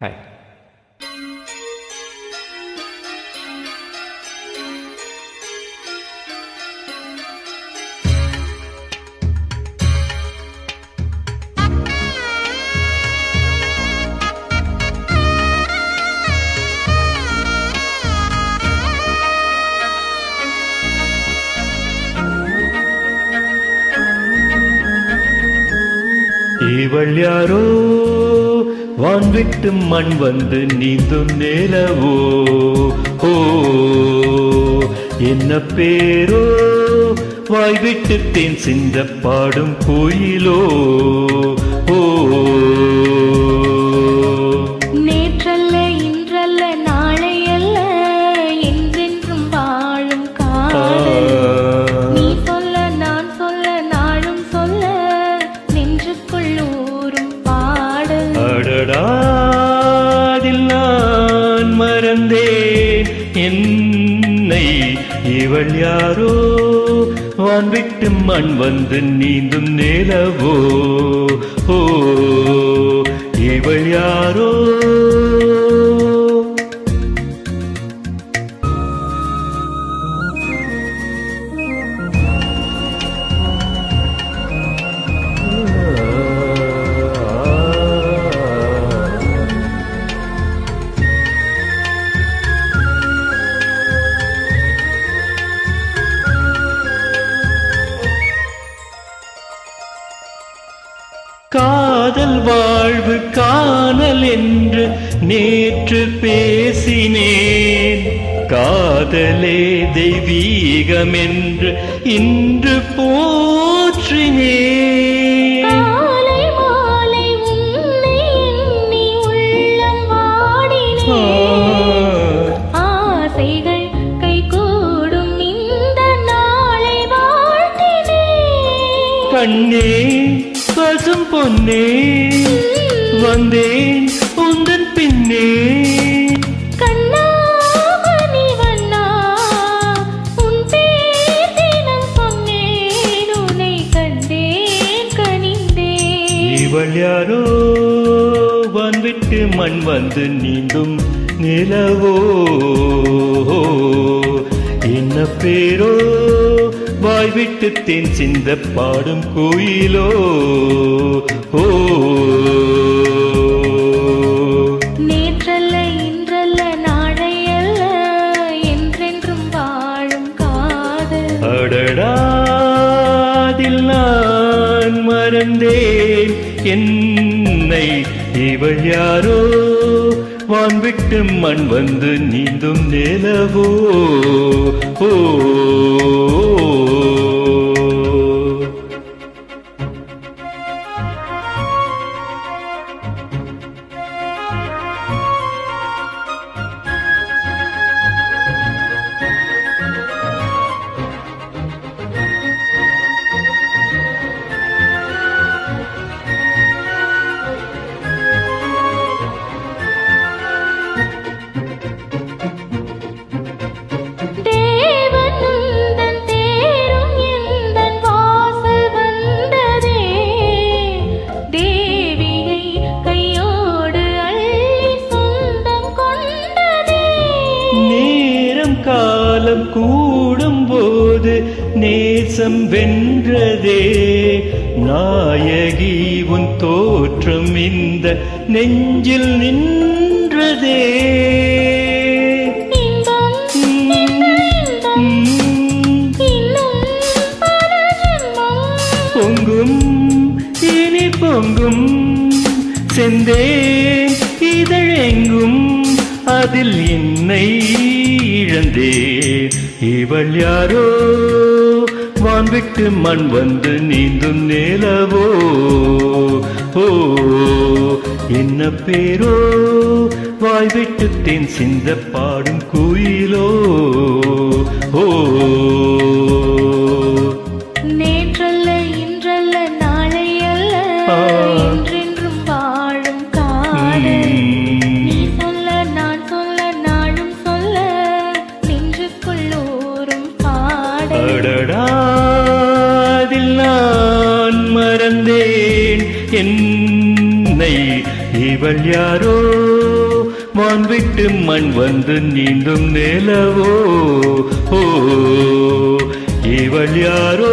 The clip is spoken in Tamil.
Hi. இவள் யாரோ வான்விட்டு மண் வந்து நீந்தும் நிலவோ ஓ என்ன பேரோ வாய்விட்டு தேன் சிந்த பாடும் கோயிலோ ஓ நேற்றல்ல இன்றல்ல நாளை அல்ல என்றென்றும் வாழும் காதல் நீ சொல்ல நான் சொல்ல நாளும் சொல்ல நெஞ்சுக்குள் ஊறும் பாடல் அடடாதில் நான் மறந்தேன் என்னை இவள் யாரோ வான்விட்டு மண் வந்து நீந்தும் நிலவோ ஓ இவள் யாரோ காதல் வாழ்வு காணல் என்று நேற்று பேசினேன் காதலே தெய்வீகம் என்று இன்று போற்றினேன் காலை மாலை உன்னை எண்ணி உள்ளம் வாடினேன் ஆசைகள் கைகூடும் இந்த நாளை வாழ்த்தினேன் கண்ணே பசும் பொன்னே வந்தேன் உந்தன் பின்னே கண்ணாமணி வண்ணா உன் பேர் தினம் சொன்னேன் உன்னை கண்டேன் கனிந்தேன் இவள் யாரோ வான்விட்டு மண் வந்து நீந்தும் நிலவோ என்ன பேரோ வாய்விட்டு தேன் சிந்த பாடும் கோயிலோ ஓ நேற்றல்ல இன்றல்ல நாளை அல்ல என்றென்றும் வாழும் காதல் அடடாதில் நான் மறந்தேன் என்னை இவள் யாரோ வான்விட்டு மண் வந்து நீந்தும் நிலவோ ஓ காலம் கூடும் போது நேசம் வென்றதே நாயகி உன் தோற்றம் இந்த நெஞ்சில் நின்றதே பொங்கும் இனி பொங்கும் செந்தேன் இதழெங்கும் அதில் என்னை இழந்தேன் இவள் யாரோ வான்விட்டு மண் வந்து நீந்தும் நிலவோ ஓ என்ன பேரோ வாய்விட்டு தேன் சிந்த பாடும் குயிலோ ஓ நேற்றல்ல இன்றல்ல நாளை அல்ல என்றென்றும் வாழும் காதல் நீ சொல்ல நான் சொல்ல நாளும் சொல்ல நெஞ்சுக்குள் ஊறும் பாடல் அடடாதில் நான் மறந்தேன் என்னை இவள் யாரோ வான் விட்டு மண் வந்து நீந்தும் நிலவோ ஓ இவள் யாரோ